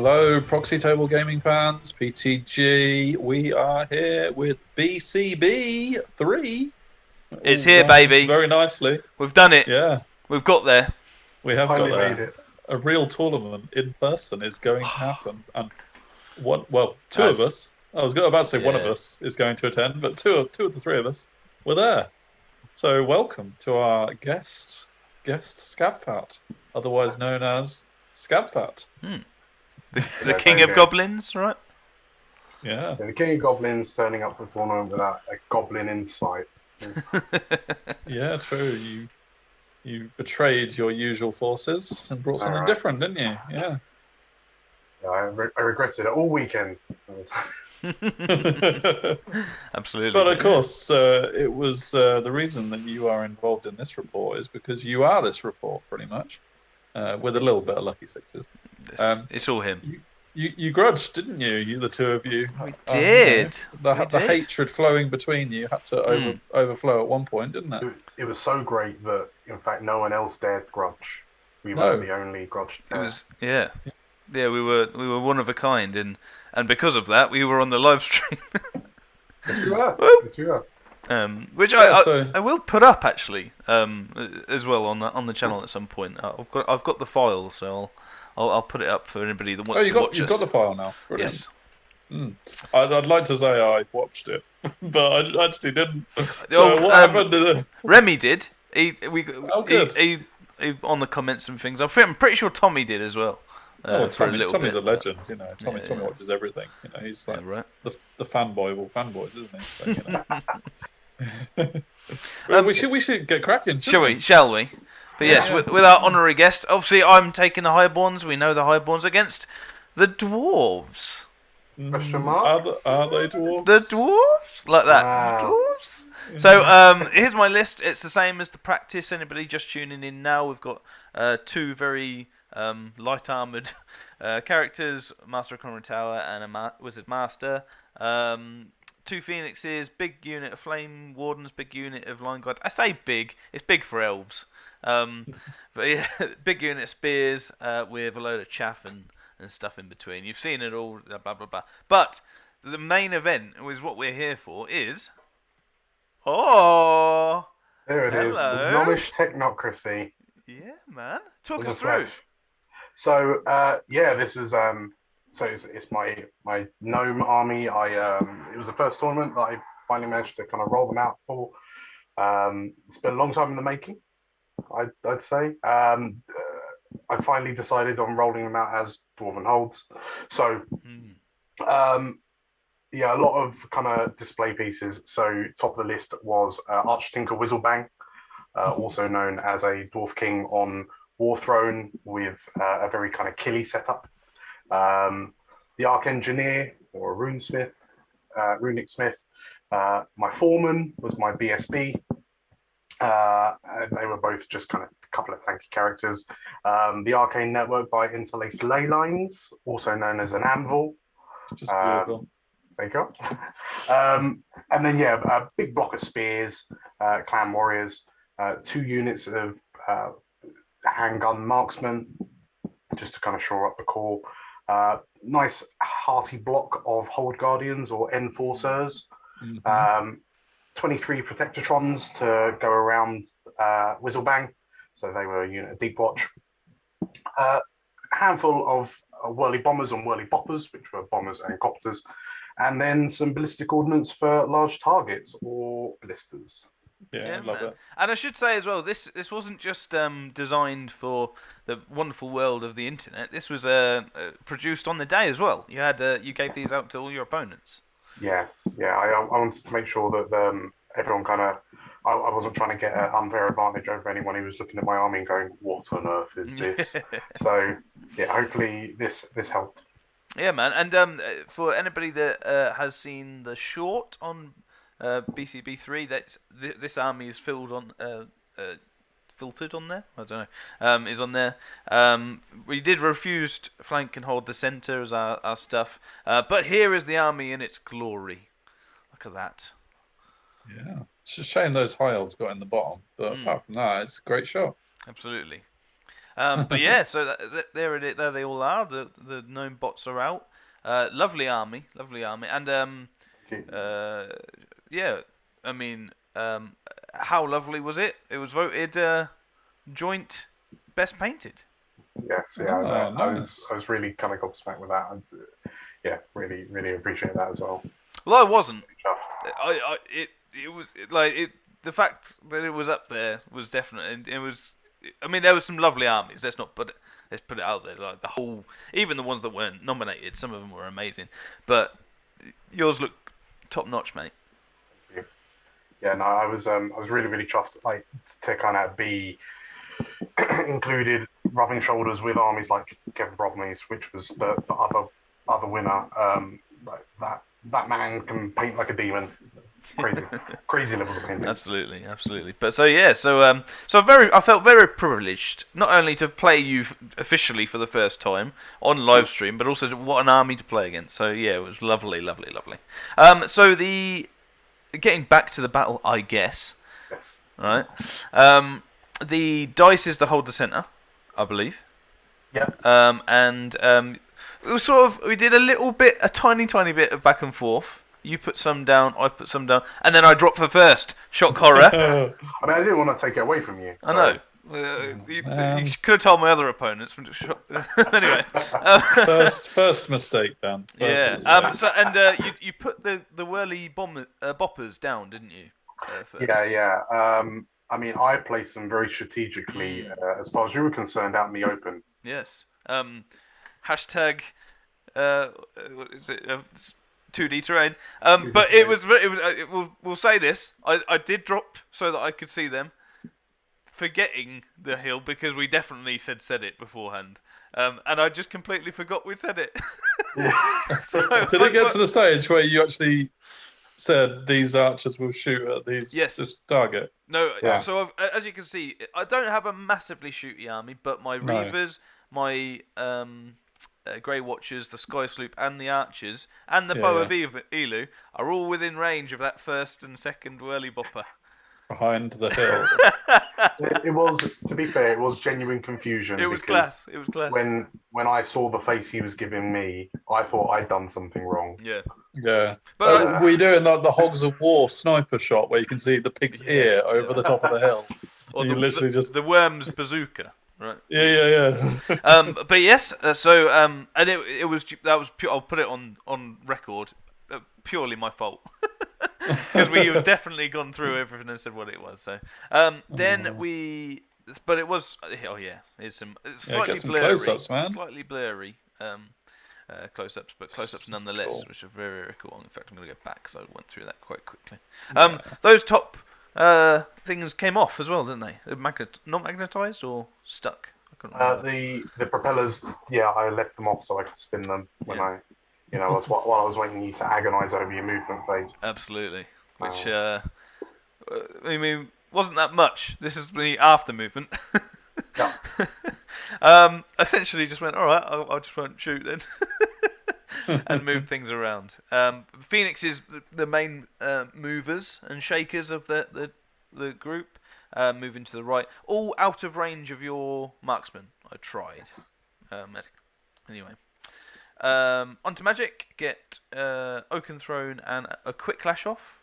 Hello, Proxy Table Gaming fans, PTG. We are here with BCB 3. It's All here, runs baby. very nicely. We've done it. Yeah, We've got there. we have got Finally made there. it. A real tournament in person is going to happen. And two of That's us, I was about to say one of yeah. us is going to attend, but two of the three of us were there. So welcome to our guest Skabfatt, otherwise known as Skabfatt. The king of goblins, right? Yeah. And the King of Goblins turning up to the tournament without a goblin in sight. Yeah, true. You betrayed your usual forces and brought something Alright. different, didn't you? Yeah. Yeah, I regretted it all weekend. Absolutely. But of course, it was the reason that you are involved in this report is because you are this report, pretty much, with a little bit of lucky sixes. It's all him. You grudged, didn't you? You, the two of you. We did. The hatred flowing between you had to overflow at one point, didn't it? It was so great that, in fact, no one else dared grudge. We were the only grudge. It was yeah. We were one of a kind, and because of that, we were on the live stream. Yes, we were. Yes, we were. Which I will put up actually as well on the channel at some point. I've got the file, so I'll put it up for anybody that wants to watch us. You've got the file now. Brilliant. Yes. I'd like to say I watched it, but I actually didn't. So what happened? Remy did. He on the comments and things. I'm pretty sure Tommy did as well. Tommy's a legend, you know. Tommy watches everything. You know, he's like the fanboy of all fanboys, isn't he? So, you know. we should get cracking. Shall we? But yes, with our honorary guest, obviously I'm taking the Highborns. We know the Highborns against the dwarves. Question mark? Are they dwarves? The dwarves? Like that. Wow. Dwarves? So here's my list. It's the same as the practice. Anybody just tuning in now, we've got two very light-armoured characters, Master of Connery Tower and a Wizard Master. Two Phoenixes, big unit of Flame Wardens, big unit of Line Guard. I say big, it's big for elves. But yeah, big unit of Spears with a load of chaff and stuff in between. You've seen it all, blah, blah, blah. But the main event, is what we're here for, is... Oh! There it is. The gnomish technocracy. Yeah, man. Talk us through. So, this was... So it's my gnome army. It was the first tournament that I finally managed to kind of roll them out for. It's been a long time in the making, I'd say. I finally decided on rolling them out as Dwarven holds. So, a lot of kind of display pieces. So top of the list was Archtinker Whizzlebang, also known as a Dwarf King on War Throne with a very kind of killy setup. The Arc Engineer or a Runic Smith. My Foreman was my BSB. They were both just kind of a couple of tanky characters. The Arcane Network by Interlaced Ley Lines, also known as an Anvil. Just beautiful. There you go. And then, a big block of Spears, Clan Warriors, 2 units of handgun marksmen, just to kind of shore up the core. Nice hearty block of Hold Guardians or Enforcers. 23 Protectotrons to go around Whizzlebang. So they were a unit of Deep Watch. A handful of Whirly Bombers and Whirly Boppers, which were bombers and copters. And then some ballistic ordnance for large targets or blisters. Yeah, I love it. And I should say as well, this wasn't just designed for the wonderful world of the internet. This was produced on the day as well. You gave these out to all your opponents. Yeah. I wanted to make sure that everyone kind of... I wasn't trying to get an unfair advantage over anyone who was looking at my army and going, what on earth is this? So, hopefully this helped. Yeah, man. And for anybody that has seen the short on BCB3, this army is filtered on there. I don't know. Is on there. We did refuse flank and hold the centre as our stuff. But here is the army in its glory. Look at that. Yeah. It's a shame those high elves got in the bottom, but apart from that, it's a great shot. Absolutely. But yeah, so there they all are. The gnome bots are out. Lovely army, and yeah. I mean, how lovely was it? It was voted joint best painted. Yes, yeah, I was really kind of gobsmacked with that. Yeah, really, really appreciate that as well. Well, I wasn't. It was like the fact that it was up there was definite. It was. I mean, there was some lovely armies. Let's put it out there. Like the whole, even the ones that weren't nominated, some of them were amazing. But yours looked top notch, mate. Yeah, no, I was really, really chuffed, like, to kind of be included, rubbing shoulders with armies like Kevin Bromley's, which was the other winner. Like that man can paint like a demon. Crazy levels of painting. Absolutely. But so yeah, I felt very privileged, not only to play you officially for the first time on live stream, but also what an army to play against. So yeah, it was lovely. So getting back to the battle, I guess. Yes. Right. The dice is the hold the center, I believe. Yeah. It was we did a tiny bit of back and forth. You put some down, I put some down, and then I dropped for first. Shock horror. I mean, I didn't want to take it away from you. So. I know. You could have told my other opponents. Anyway. First mistake, Dan. Mistake. You put the whirly boppers down, didn't you? First. Yeah. I mean, I placed them very strategically, as far as you were concerned, out in the open. Yes. Hashtag. What is it? 2D terrain. But it was. We'll say this. I did drop so that I could see them, forgetting the hill because we definitely said it beforehand. And I just completely forgot we said it. Did it get to the stage where you actually said these archers will shoot at this target? No. Yeah. So as you can see, I don't have a massively shooty army, but my Reavers, my Grey Watchers, the Sky Sloop, and the Archers, and the Bow of Elu are all within range of that first and second whirly bopper. Behind the hill. It was, to be fair, it was genuine confusion. It was class. When I saw the face he was giving me, I thought I'd done something wrong. Yeah. But were you doing like the Hogs of War sniper shot where you can see the pig's ear over the top of the hill? Or the worm's bazooka. Right. Yeah. But yes, and it was I'll put it on record. Purely my fault. Because we have definitely gone through everything and said what it was. So but it was it's slightly blurry, close-ups, man. Slightly blurry close-ups, but close-ups nonetheless, cool. Which are very, very cool. In fact, I'm going to go back because I went through that quite quickly. Those top things came off as well, didn't they? Not magnetized or stuck? I couldn't remember. The propellers, I left them off so I could spin them when while I was waiting you to agonize over your movement phase. Absolutely. Which, I mean, wasn't that much. This is the after movement. Yeah. Essentially just went, all right, I'll just won't shoot then. And move things around. Phoenix is the main movers and shakers of the group. Moving to the right. All out of range of your marksman. I tried. Anyway. Onto magic, get Oaken Throne and a quick clash off,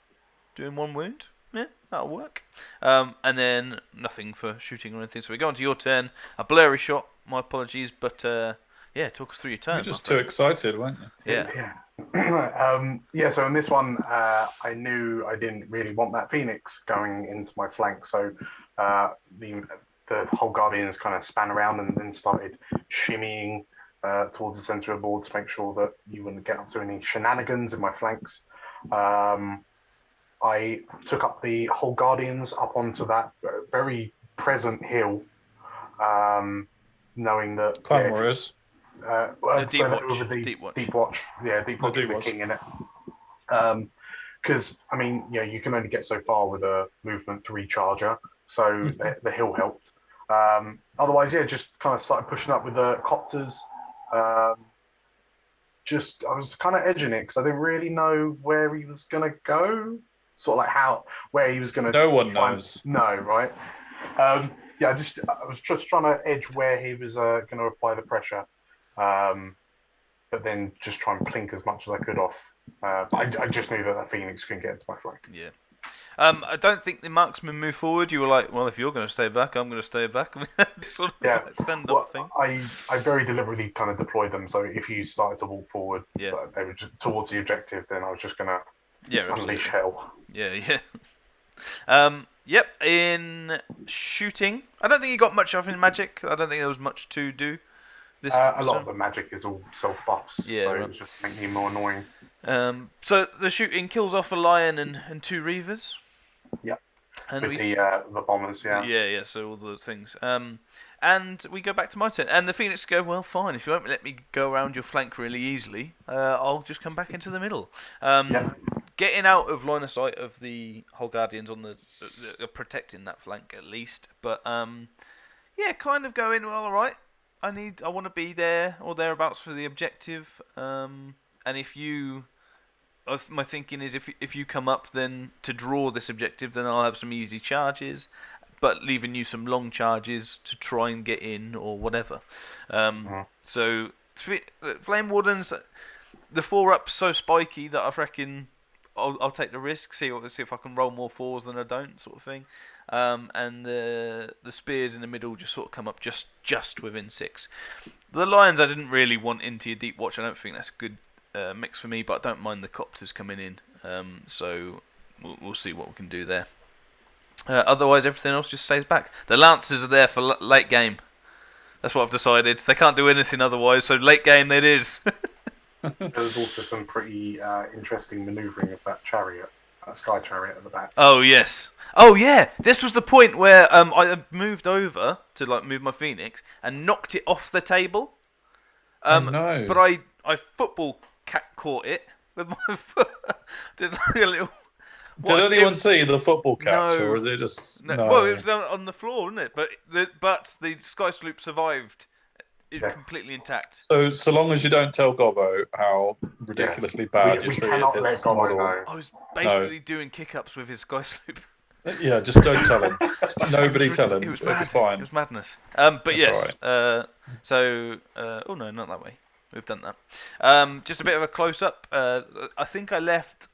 doing 1 wound. Yeah, that'll work. And then nothing for shooting or anything. So we go on to your turn. A blurry shot. My apologies, but talk us through your turn. You're just too excited, weren't you? Yeah. So in this one, I knew I didn't really want that Phoenix going into my flank. So the whole Guardians kind of span around and then started shimmying towards the center of the board to make sure that you wouldn't get up to any shenanigans in my flanks. I took up the whole Guardians up onto that very present hill, knowing that Clan Warriors. Deep Watch. Yeah, Deep Watch with the king in it. Because I mean, you can only get so far with a movement 3 charger, so the hill helped. Otherwise, just kind of started pushing up with the copters. I was kind of edging it because I didn't really know where he was gonna go. Sort of like where he was gonna. No one knows. No, right? I was just trying to edge where he was going to apply the pressure, but then just try and plink as much as I could off. But I just knew that Phoenix couldn't get into my flank. Yeah. I don't think the marksman moved forward. You were like, well, if you're going to stay back, I'm going to stay back. Sort of like stand-up thing. I very deliberately kind of deployed them, so if you started to walk forward, they were just towards the objective, then I was just going to unleash hell. Yeah. Yep, in shooting, I don't think you got much off in magic. I don't think there was much to do. A lot of the magic is all self-buffs, so it was just making me more annoying. So the shooting kills off a lion and 2 reavers. Yep. And with the bombers, Yeah, so all those things. And we go back to my turn. And the Phoenix go, well, fine, if you won't let me go around your flank really easily, I'll just come back into the middle. Getting out of line of sight of the whole Guardians on the protecting that flank at least. But, kind of going, well, all right, I want to be there or thereabouts for the objective. And if you... My thinking is if you come up then to draw this objective, then I'll have some easy charges, but leaving you some long charges to try and get in or whatever. So Flame Wardens, the 4-up's so spiky that I reckon I'll take the risk, see if I can roll more 4s than I don't, sort of thing. And the spears in the middle just sort of come up just within 6. The lions I didn't really want into your deep watch. I don't think that's a good mix for me, but I don't mind the copters coming in, so we'll see what we can do there. Otherwise, everything else just stays back. The lancers are there for late game. That's what I've decided. They can't do anything otherwise, so late game it is. There's also some pretty interesting manoeuvring of that chariot, sky chariot at the back. Oh yes. Oh yeah. This was the point where I moved over to move my Phoenix and knocked it off the table. No. But I football caught it with my foot. Did like a little. Did anyone see the football catch, or was it just? No. Well, it was down on the floor, wasn't it? But the sky sloop survived, completely intact. So long as you don't tell Gobbo how ridiculously bad you treated his model. I was basically doing kick-ups with his sky sloop. Yeah, just don't tell him. Nobody tell him. It was mad. Fine. It was madness. But That's yes. Right. Oh no, not that way. We've done that. Just a bit of a close-up. I think I left,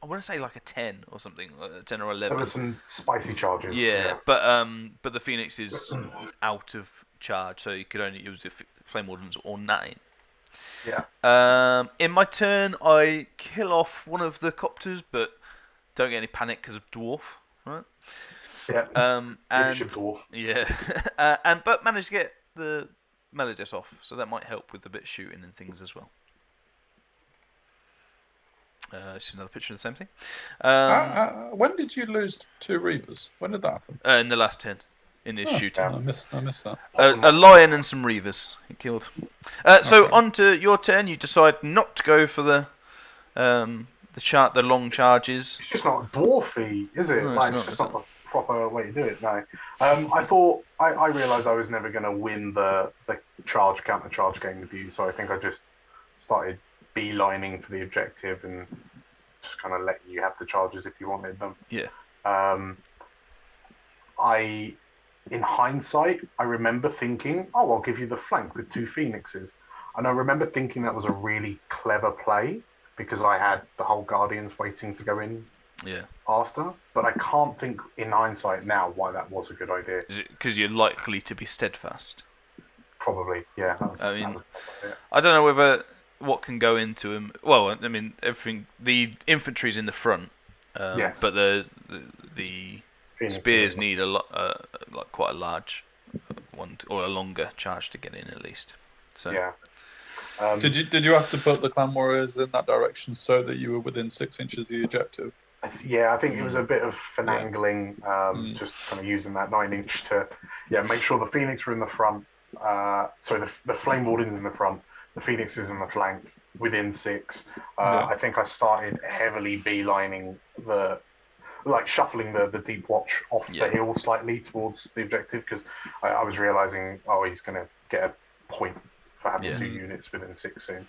I want to say like a 10 or something, 10 or 11. There were some spicy charges. Yeah. But the Phoenix is out of charge, so you could only use Flame Wardens or 9. Yeah. In my turn, I kill off one of the copters, but don't get any panic because of dwarf, right? Yeah. And dwarf. Yeah. But managed to get the Melodis off, so that might help with a bit of shooting and things as well. Just another picture of the same thing. When did you lose 2 Reavers? When did that happen? In the last 10, in his shooting. I missed that. A lion and some Reavers he killed. So on to your turn. You decide not to go for the long charges. It's just not dwarfy, is it? No, it's just not the proper way to do it. No. I realised I was never going to win the counter charge game with you, so I think I just started beelining for the objective and just kind of letting you have the charges if you wanted them. Yeah. In hindsight, I remember thinking, I'll give you the flank with 2 Phoenixes. And I remember thinking that was a really clever play because I had the whole Guardians waiting to go in after. But I can't think in hindsight now why that was a good idea. Is it because you're likely to be steadfast? Probably, yeah. I don't know whether what can go into him. Well, I mean, everything. The infantry's in the front, yes. But the spears need quite a large one or a longer charge to get in at least. So yeah. Did you have to put the clan warriors in that direction so that you were within 6 inches of the objective? Yeah, I think it was a bit of finagling, just kind of using that 9-inch to make sure the Phoenix were in the front. The Flame Wardens in the front, the Phoenix is in the flank within 6. I think I started heavily beelining shuffling the deep watch off the hill slightly towards the objective because I was realising, he's going to get a point for having 2 units within 6 soon.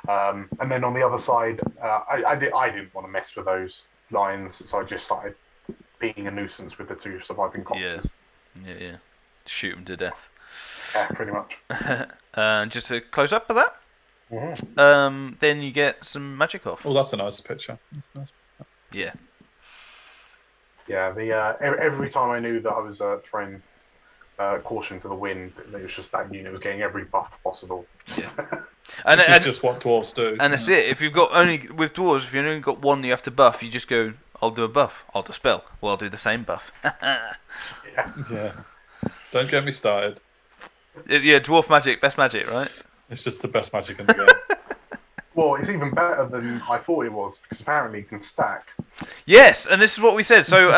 And then on the other side, I didn't want to mess with those lines, so I just started being a nuisance with the 2 surviving copters. Yeah. Shoot them to death. Yeah, pretty much. Just a close up of that. Mm-hmm. Then you get some magic off. Oh, that's a nice picture. That's nice. Yeah. Yeah, the every time I knew that I was throwing caution to the wind, it was just that unit was getting every buff possible. Yeah. This is just what dwarves do. And that's it. If you've got only with dwarves, if you've only got one, you have to buff. You just go, I'll do a buff. I'll dispel. Well, I'll do the same buff. Yeah. Don't get me started. Yeah, dwarf magic, best magic, right? It's just the best magic in the game. Well, it's even better than I thought it was because apparently it can stack. Yes, and this is what we said. So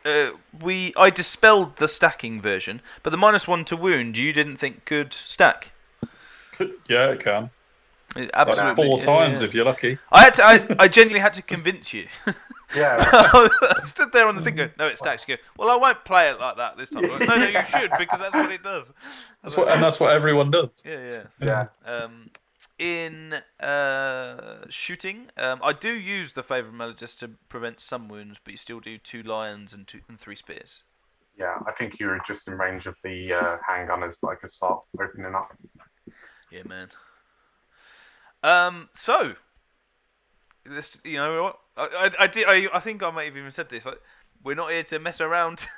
I dispelled the stacking version, but the -1 to wound you didn't think could stack. Yeah, it can. It absolutely, like 4 times if you're lucky. I genuinely had to convince you. Yeah. I stood there on the thing going, no, it stacks. You go, well, I won't play it like that this time. Like, no, you should, because that's what it does. That's what everyone does. Yeah. In shooting, I do use the Favour of Melee just to prevent some wounds, but you still do 2 lions and 3 spears. Yeah, I think you're just in range of the handgunners that I could start opening up. Yeah, man. So this, you know what? I think I might have even said this. We're not here to mess around.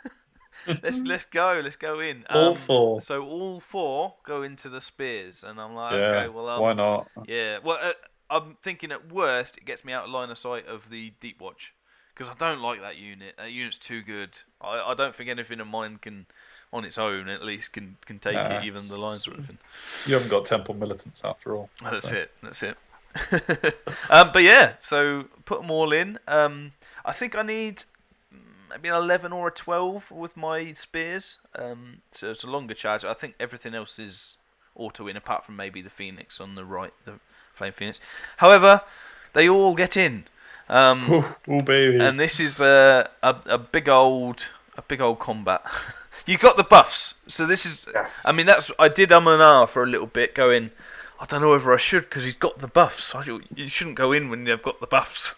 let's go in. All 4. So all 4 go into the spears, and I'm like, yeah, okay, well, why not? Yeah, well, I'm thinking at worst it gets me out of line of sight of the deep watch because I don't like that unit. That unit's too good. I don't think anything of mine can, on its own at least, can take it, even the lines or anything. You haven't got temple militants after all. That's it. But yeah, so put them all in. I think I need maybe an 11 or a 12 with my spears. So it's a longer charge. I think everything else is auto in apart from maybe the Phoenix on the right, the Flame Phoenix. However, they all get in. Oh baby! And this is a big old combat. You got the buffs, so this is. Yes. I mean, I did and ah for a little bit, going, I don't know whether I should because he's got the buffs. You shouldn't go in when you've got the buffs.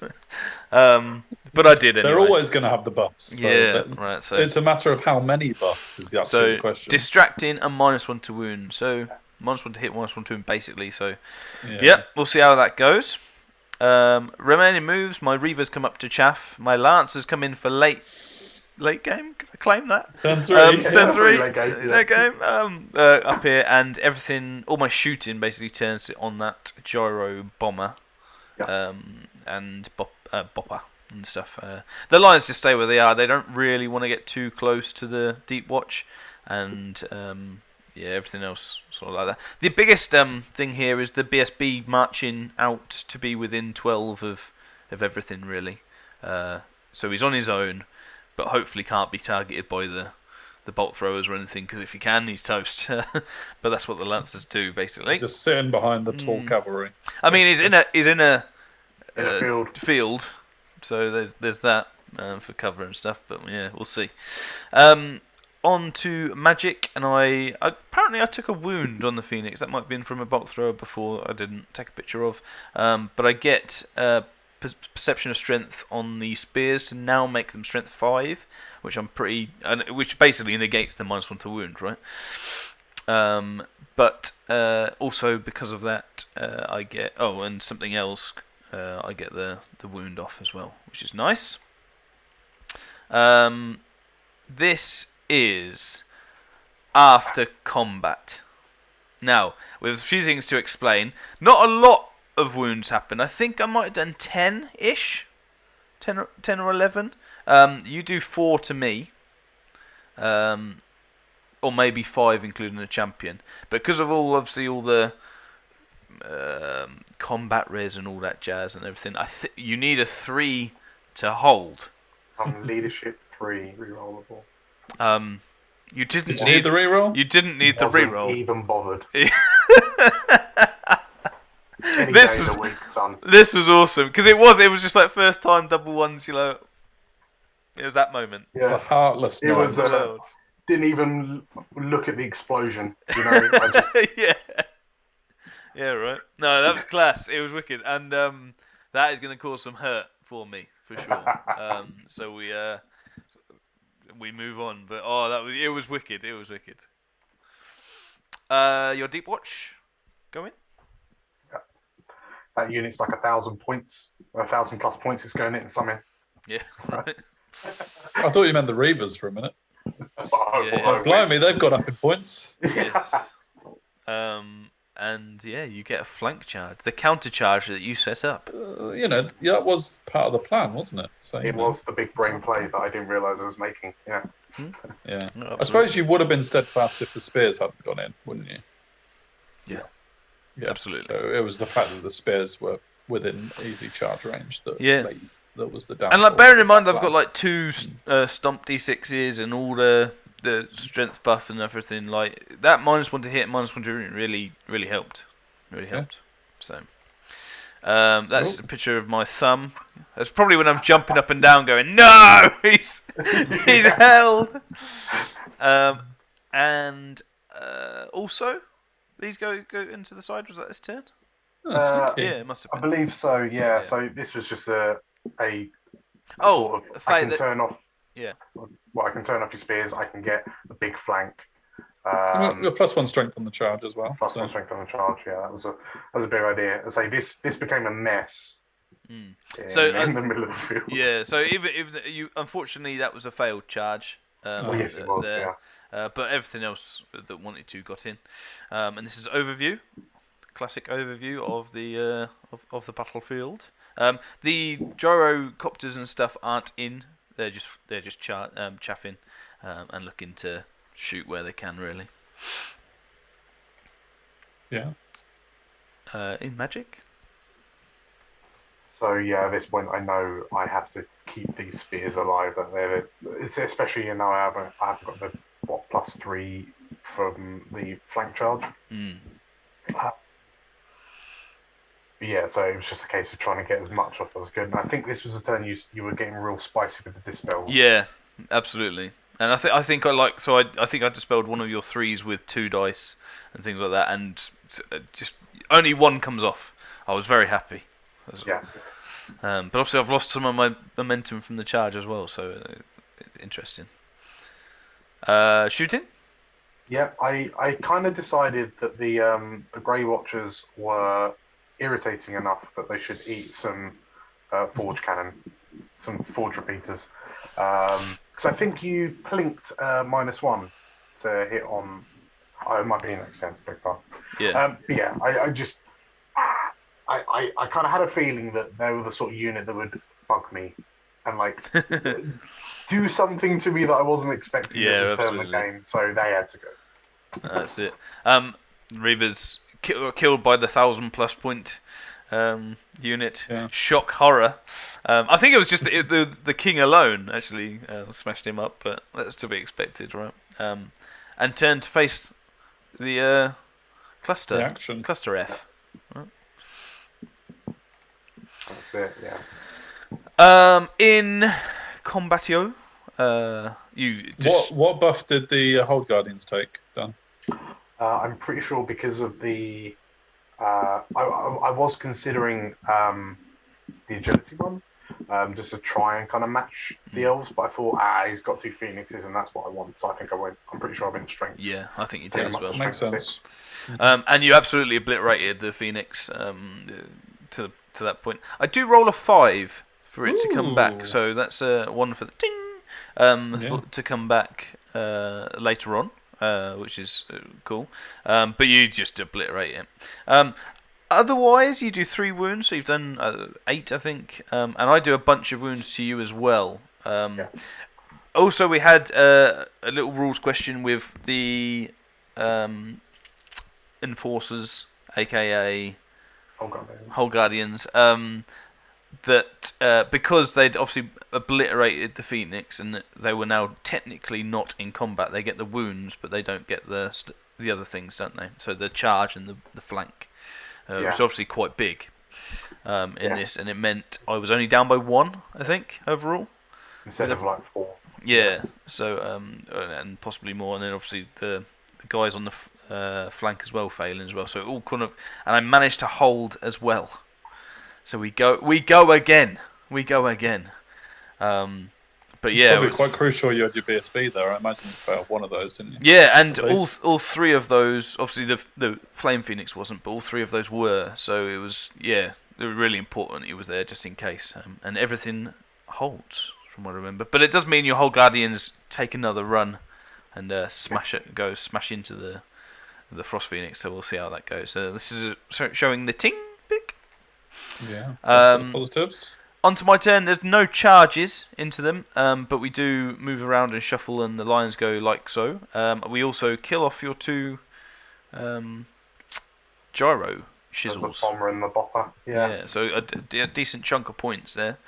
But I did anyway. They're always going to have the buffs. Yeah, right. So it's a matter of how many buffs is the absolute question. Distracting and -1 to wound. So -1 to hit, -1 to wound, basically. So yeah, we'll see how that goes. Remaining moves. My Reavers come up to chaff. My Lancers come in for late game. Can I claim that? Turn 3. Turn 3. Late game. Up here, and everything. All my shooting basically turns on that gyro bomber, and bopper and stuff. The lions just stay where they are. They don't really want to get too close to the deep watch, and everything else sort of like that. The biggest thing here is the BSB marching out to be within 12 of everything really. So he's on his own, but hopefully can't be targeted by the bolt throwers or anything, because if he can, he's toast. But that's what the Lancers do basically. Just sitting behind the tall cavalry. I mean, he's in a field. So there's that for cover and stuff. But yeah, we'll see. On to magic, and apparently I took a wound on the Phoenix. That might have been from a bolt thrower before I didn't take a picture of. But I get perception of strength on the spears to now make them strength 5, which basically negates the -1 to wound, right? But also because of that, I get and something else. I get the wound off as well, which is nice. This is after combat. Now, with a few things to explain, not a lot of wounds happen. I think I might have done 10-ish, 10 or 11. You do 4 to me, or maybe 5 including the champion. But because of all the combat res and all that jazz and everything, you need a 3 to hold. Leadership 3 rerollable. Did You you need the reroll? You didn't need the reroll. Even bothered. This was awesome because it was just like first time double ones. It was that moment. Yeah, the heartless. It was. Didn't even look at the explosion. I just... Yeah, right. No, that was class. It was wicked, and that is going to cause some hurt for me for sure. So we we move on. But it was wicked. It was wicked. Your deep watch, going. Yeah. That unit's like 1,000 points, 1,000 plus points. It's going in something. Yeah. Right. I thought you meant the Reavers for a minute. Blimey, they've got up in points. Yes. And you get a flank charge, the counter charge that you set up. That was part of the plan, wasn't it? So, it was the big brain play that I didn't realise I was making. Yeah. Yeah. No, I suppose you would have been steadfast if the spears hadn't gone in, wouldn't you? Yeah. Absolutely. So it was the fact that the spears were within easy charge range that was the downfall. And like, bearing in mind, I've got like 2 stomp d6s and all the strength buff and everything. Like that -1 to hit, -1 to wound really helped. Really helped. So that's a picture of my thumb. That's probably when I'm jumping up and down, going, "No, he's held." And also, these go into the side. Was that his turn? It must have been. I believe so. Yeah. So this was just a I can turn off. Yeah. Well, I can turn off your spears. I can get a big flank. You're +1 strength on the charge as well. +1 strength on the charge. Yeah, that was a big idea. I say this became a mess. In the middle of the field. Yeah. So even you, unfortunately, that was a failed charge. Yes, it was. But everything else that wanted to got in. And this is overview, classic overview of the of the battlefield. The gyrocopters and stuff aren't in. They're just chaffing and looking to shoot where they can, really. Yeah. In Magic. So at this point I know I have to keep these spears alive. Especially now I haven't got the +3 from the flank charge. So it was just a case of trying to get as much off as good. And I think this was a turn you were getting real spicy with the dispel. Yeah, absolutely. And I think I dispelled one of your 3s with 2 dice and things like that, and just only 1 comes off. I was very happy. Yeah. But obviously I've lost some of my momentum from the charge as well, so interesting. Shooting? Yeah, I kind of decided that the Grey Watchers were irritating enough that they should eat some forge cannon, some forge repeaters. Because I think you plinked -1 to hit on. Oh, it might be an extent, big part. Yeah. I kind of had a feeling that they were the sort of unit that would bug me and like do something to me that I wasn't expecting at the turn of the game. So they had to go. That's it. Reavers killed by the 1,000+ point unit. Yeah. Shock horror. I think it was just the king alone actually smashed him up, but that's to be expected, right? And turned to face the cluster. Cluster F. Right? That's it. Yeah. In Combatio, what buff did the Hold Guardians take, Dan? I'm pretty sure because of the. I was considering the agility one, just to try and kind of match the elves, but I thought, he's got 2 phoenixes, and that's what I want. So I think I'm pretty sure I went strength. Yeah, I think you did as well. Makes sense. And you absolutely obliterated the phoenix to that point. I do roll a 5 for it to come back, so that's 1 for the ding to come back later on. Which is cool, but you just obliterate it. Otherwise, you do 3 wounds, so you've done 8, I think, and I do a bunch of wounds to you as well. Also, we had a little rules question with the enforcers, aka Hold Guardians, that because they'd obviously obliterated the Phoenix and they were now technically not in combat, they get the wounds, but they don't get the other things, don't they? So the charge and the flank was obviously quite big in this, and it meant I was only down by 1, I think, overall. Instead of like 4. Yeah, so and possibly more, and then obviously the guys on the flank as well failing as well. So it all kind of, and I managed to hold as well. So we go again. But yeah, probably quite crucial you had your BSB there. I imagine you failed one of those, didn't you? Yeah, and all three of those, obviously the Flame Phoenix wasn't, but all three of those were. So it was, yeah, they were really important. He was there just in case, and everything holds from what I remember. But it does mean your whole Guardians take another run and smash into the Frost Phoenix. So we'll see how that goes. This is showing the ting pick. Yeah. Positives. Onto my turn. There's no charges into them, but we do move around and shuffle, and the lines go like so. We also kill off your two gyro shizzles. The bomber and the bopper. Yeah. So a decent chunk of points there.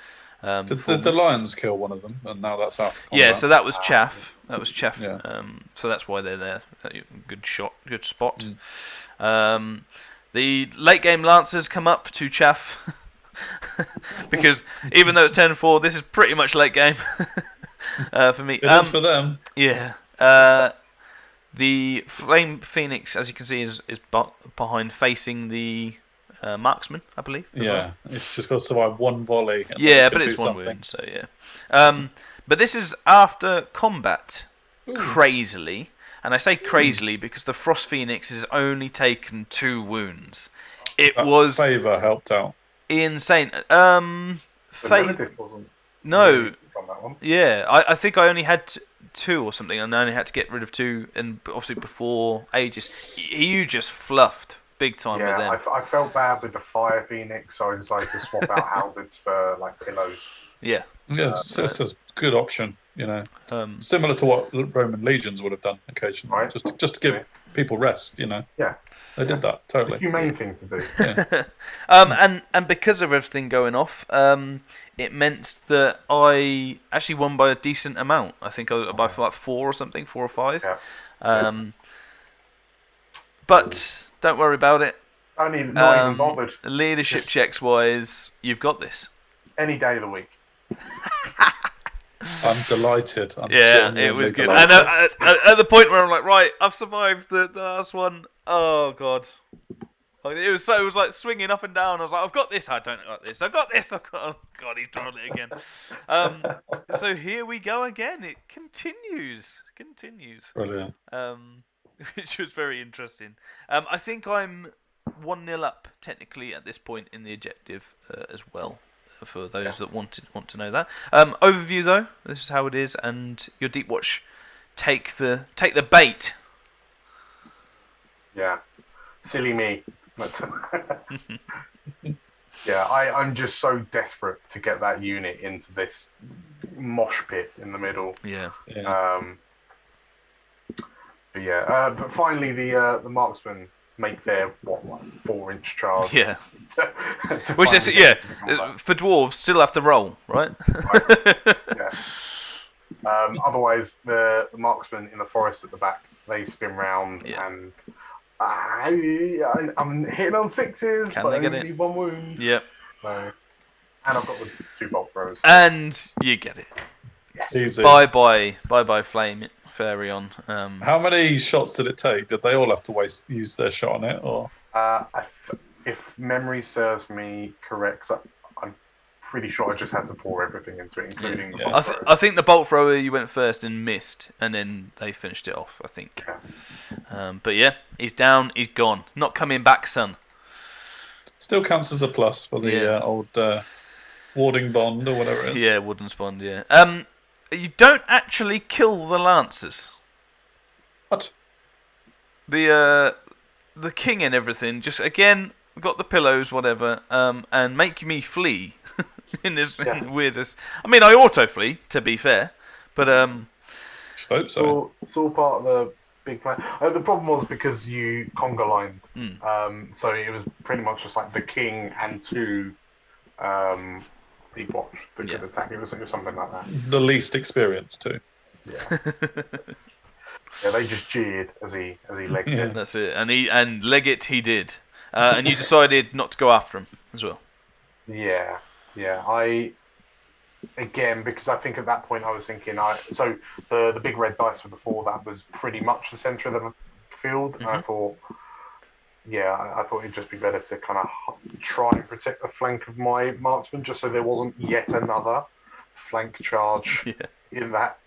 Did the lions kill one of them, and now that's after combat? Yeah, so that was chaff. Yeah. So that's why they're there. Good shot, good spot. The late game lancers come up to chaff. Because even though it's turn 4, this is pretty much late game for me. It is for them. Yeah. The Flame Phoenix, as you can see, is behind, facing the marksman, I believe. Yeah, it's just got to survive one volley. Yeah, but it's one wound, so yeah. But this is after combat, crazily. And I say crazily because the Frost Phoenix has only taken 2 wounds. Favor helped out. Insane. Wasn't no. From that one. Yeah, I think I only had 2 or something, and I only had to get rid of 2, and obviously before Aegis, you just fluffed big time with them. I felt bad with the Fire Phoenix, so I decided to swap out halberds for like pillows. Yeah. Yeah, it's a good option, you know. Similar to what Roman legions would have done occasionally, right? just to give people rest, you know. Yeah. They did that, totally. The humane thing to do. Yeah. And because of everything going off, it meant that I actually won by a decent amount. I think by like 4 or something, 4 or 5. Yeah. But don't worry about it. Not even bothered. Leadership checks wise, you've got this. Any day of the week. I'm delighted. It was good. And at the point where I'm like, right, I've survived the last one. Oh god, it was like swinging up and down. I was like, I've got this. I don't got this. I got this. Oh god, he's drawn it again. So here we go again. It continues. Brilliant. Which was very interesting. I think I'm 1-0 up technically at this point in the objective as well. For those that want to know that. Overview though, this is how it is, and your Deep Watch take the bait. Yeah, silly me. Yeah, I'm just so desperate to get that unit into this mosh pit in the middle. Yeah. But finally the marksmen make their 4-inch charge. Yeah. Which is for dwarves still have to roll, right? Yeah. Otherwise, the marksmen in the forest at the back, they spin round and I'm hitting on 6s, but I only need 1 wound. Yep. So, and I've got the 2 bolt throws. And you get it. Yes. Easy. Bye flame. Fairy on. How many shots did it take? Did they all have to use their shot on it, or? If memory serves me correct, so I'm pretty sure I just had to pour everything into it, including the bolt thrower. I think the bolt thrower you went first and missed, and then they finished it off, I think. Yeah. But yeah, he's down, he's gone. Not coming back, son. Still counts as a plus for the old warding bond or whatever it is. Yeah, wooden bond, yeah. You don't actually kill the lancers. What? The king and everything just again got the pillows, whatever, and make me flee in this weirdest. I mean, I auto flee to be fair, but I hope so. It's all part of the big plan. The problem was because you conga lined, so it was pretty much just like the king and 2. Deep Watch that could attack. It was something like that. The least experienced too. Yeah. Yeah, they just jeered as he legged it. That's it. And leg it he did. And you decided not to go after him as well. Yeah. Because I think at that point I was thinking, so the big red dice for the 4, that was pretty much the centre of the field. And I thought, I thought it'd just be better to kind of try and protect the flank of my marksman, just so there wasn't yet another flank charge in that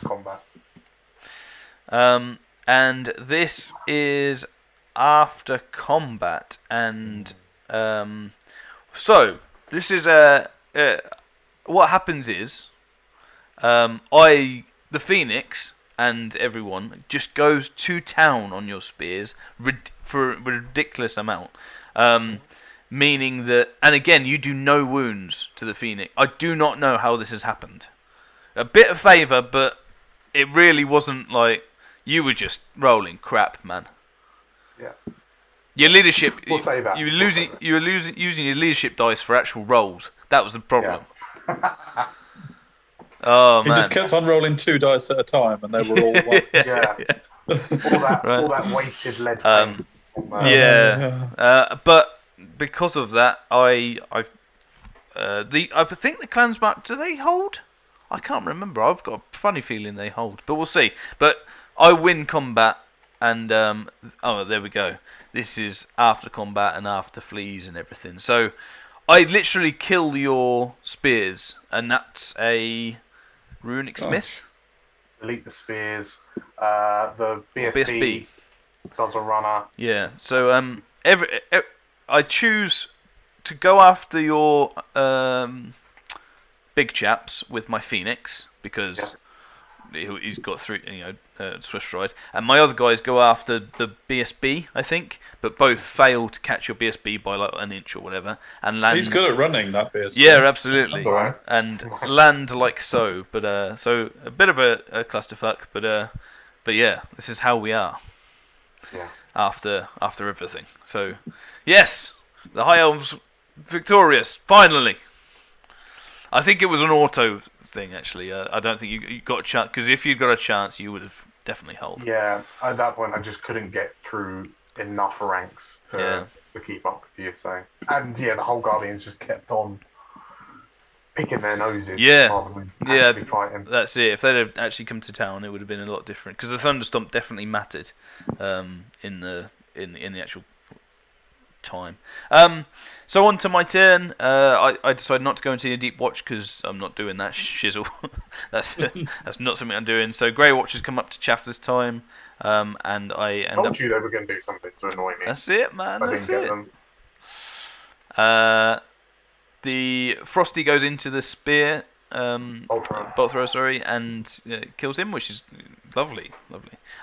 combat. And this is after combat, and so this is what happens is the Phoenix and everyone just goes to town on your spears for a ridiculous amount. Meaning that, and again, you do no wounds to the Phoenix. I do not know how this has happened. A bit of favour, but it really wasn't like you were just rolling crap, man. Yeah. Your leadership. We'll say that. You were using your leadership dice for actual rolls. That was the problem. Yeah. Oh man. He just kept on rolling 2 dice at a time, and they were all one. Yeah. All that weighted lead. But because of that, I think the clans mark, do they hold? I can't remember. I've got a funny feeling they hold, but we'll see. But I win combat, and there we go. This is after combat and after fleas and everything. So I literally kill your spears, and that's a runic smith. Delete the spears. The BSB does a runner. Yeah. So I choose to go after your big chaps with my Phoenix because he's got swift stride, and my other guys go after the BSB, I think, but both fail to catch your BSB by like an inch or whatever, and land. He's good at running that BSB. Yeah, absolutely, Right. and land like so. But so a bit of a clusterfuck, but yeah, this is how we are. Yeah. After everything, so yes, the High Elves victorious finally. I think it was an auto thing, actually. I don't think you got a chance, because if you'd got a chance, you would have definitely held. Yeah, at that point, I just couldn't get through enough ranks to keep up with you. So, and the whole Guardians just kept on picking their noses. Rather than actually fighting. That's it. If they'd have actually come to town, it would have been a lot different. Because the Thunderstomp definitely mattered in the actual time. So on to my turn. I decided not to go into a deep watch because I'm not doing that shizzle. that's not something I'm doing. So Grey Watchers come up to chaff this time, and I end up. Told you they were going to do something to annoy me. That's it, man. I didn't get them. The Frosty goes into the spear, bolt thrower, and kills him, which is lovely.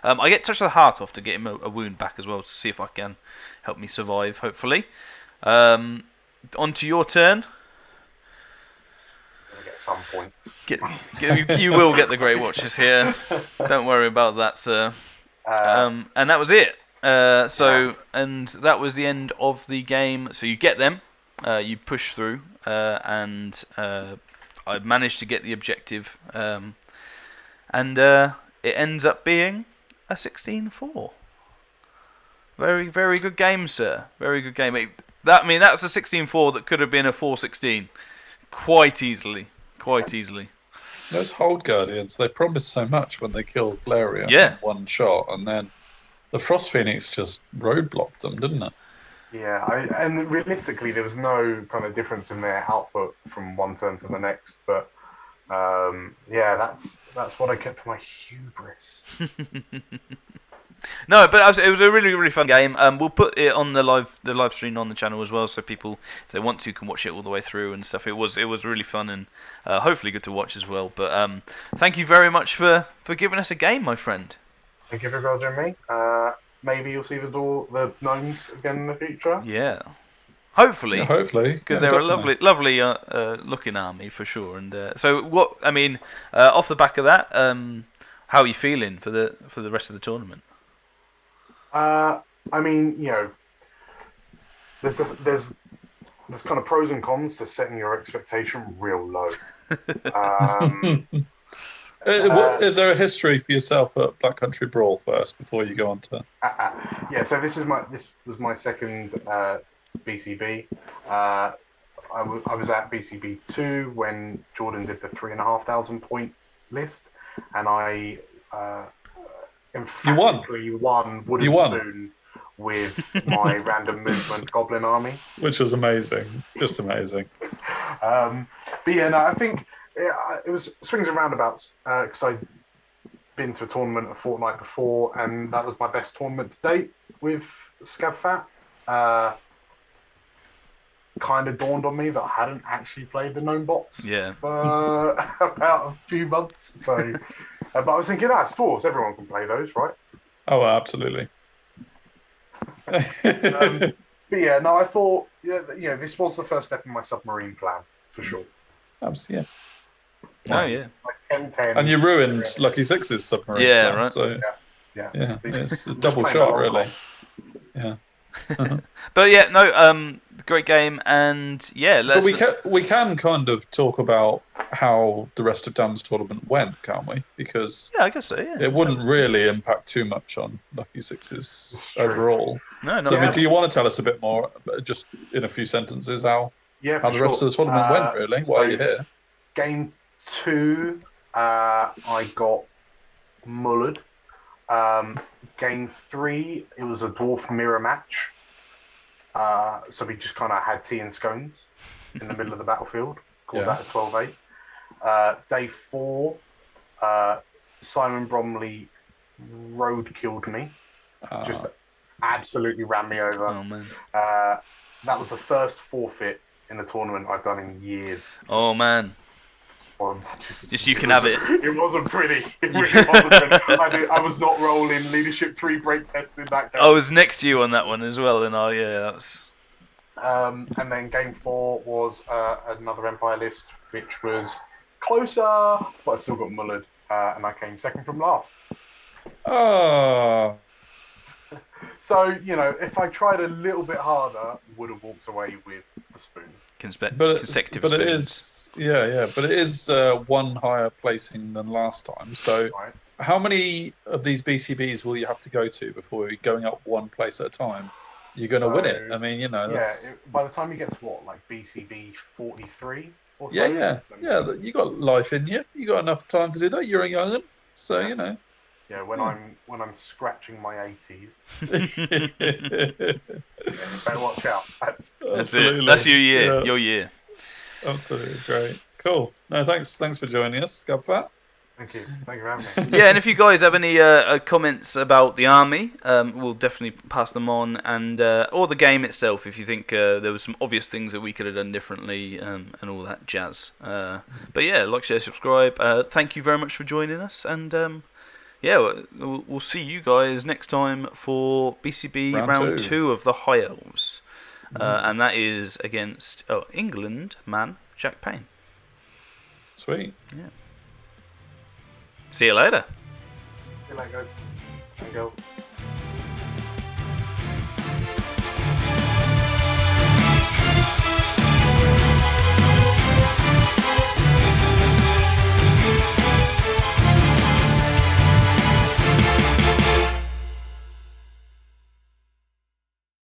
I get touch of the heart off to get him a wound back as well to see if I can help me survive. Hopefully, on to your turn. I'm gonna get some points. You will get the Grey Watchers here. Don't worry about that, sir. And that was it. And that was the end of the game. So you get them. You push through, and I managed to get the objective, and it ends up being a 16-4. Very, very good game, sir. Very good game. That was a 16-4 that could have been a 4-16, quite easily. Those Hold Guardians, they promised so much when they killed Flareon in one shot, and then the Frost Phoenix just roadblocked them, didn't it? Yeah, and realistically, there was no kind of difference in their output from one turn to the next. But that's what I kept for my hubris. No, but it was a really, really fun game. We'll put it on the live stream on the channel as well, so people, if they want to, can watch it all the way through and stuff. It was really fun and hopefully good to watch as well. But thank you very much for giving us a game, my friend. Thank you for indulging me. Maybe you'll see the gnomes again in the future. Yeah, hopefully. Yeah, hopefully, because they're definitely a lovely looking army for sure. And so, what I mean, off the back of that, how are you feeling for the rest of the tournament? I mean, there's kind of pros and cons to setting your expectation real low. Is there a history for yourself at Black Country Brawl first before you go on to? Yeah, so this was my second BCB. I was at BCB 2 when Jordan did the 3,500 point list, and I emphatically won Wooden Spoon with my random movement goblin army, which was amazing, just amazing. But yeah, no, I think it was swings and roundabouts because I'd been to a tournament a fortnight before, and that was my best tournament to date with Skabfatt. Kind of dawned on me that I hadn't actually played the known bots for about a few months. So, but I was thinking, it's dwarves. Everyone can play those, right? Oh, absolutely. But yeah, no, I thought, this was the first step in my submarine plan for sure. Absolutely. Oh yeah. Like 10-10. And you ruined Lucky Six's submarine. Yeah, plan, right. So yeah. It's a double shot, really. Yeah. But yeah, no, great game, and yeah, we can kind of talk about how the rest of Dan's tournament went, can't we? Because I guess so. Yeah, it wouldn't really impact too much on Lucky Six's overall. No. So, do you want to tell us a bit more, just in a few sentences, how the rest of the tournament went? Really, while you're here. Game 2, I got mullered. Game 3, it was a dwarf mirror match. So we just kind of had tea and scones in the middle of the battlefield. Called that a 12-8. Day 4, Simon Bromley road killed me. Just absolutely ran me over. Oh man. That was the first forfeit in the tournament I've done in years. Oh man. Just you can have it. It wasn't pretty. It really wasn't pretty. I was not rolling leadership 3 break tests in that game. I was next to you on that one as well, and that's. And then game 4 was another Empire list, which was closer, but I still got mullered, and I came second from last. Oh. So, if I tried a little bit harder, would have walked away with the spoon. Consecutive but spoons. It is, but it is one higher placing than last time. So, how many of these BCBs will you have to go to before you're going up one place at a time? You're going to win it. I mean, by the time you get to like BCB 43 or something. Yeah. You got life in you. You got enough time to do that. You're a young'un, so Yeah, when I'm scratching my 80s. Better watch out. That's it. That's your year. Yeah. Your year. Absolutely great. Cool. No, thanks for joining us, Skabfatt. Thank you for having me. Yeah, and if you guys have any comments about the army, we'll definitely pass them on, and or the game itself, if you think there was some obvious things that we could have done differently, and all that jazz. But yeah, like, share, subscribe. Thank you very much for joining us, and we'll see you guys next time for BCB round 2 of the High Elves, and that is against England man Jack Payne. Sweet. Yeah. See you later. See you later, guys and girls.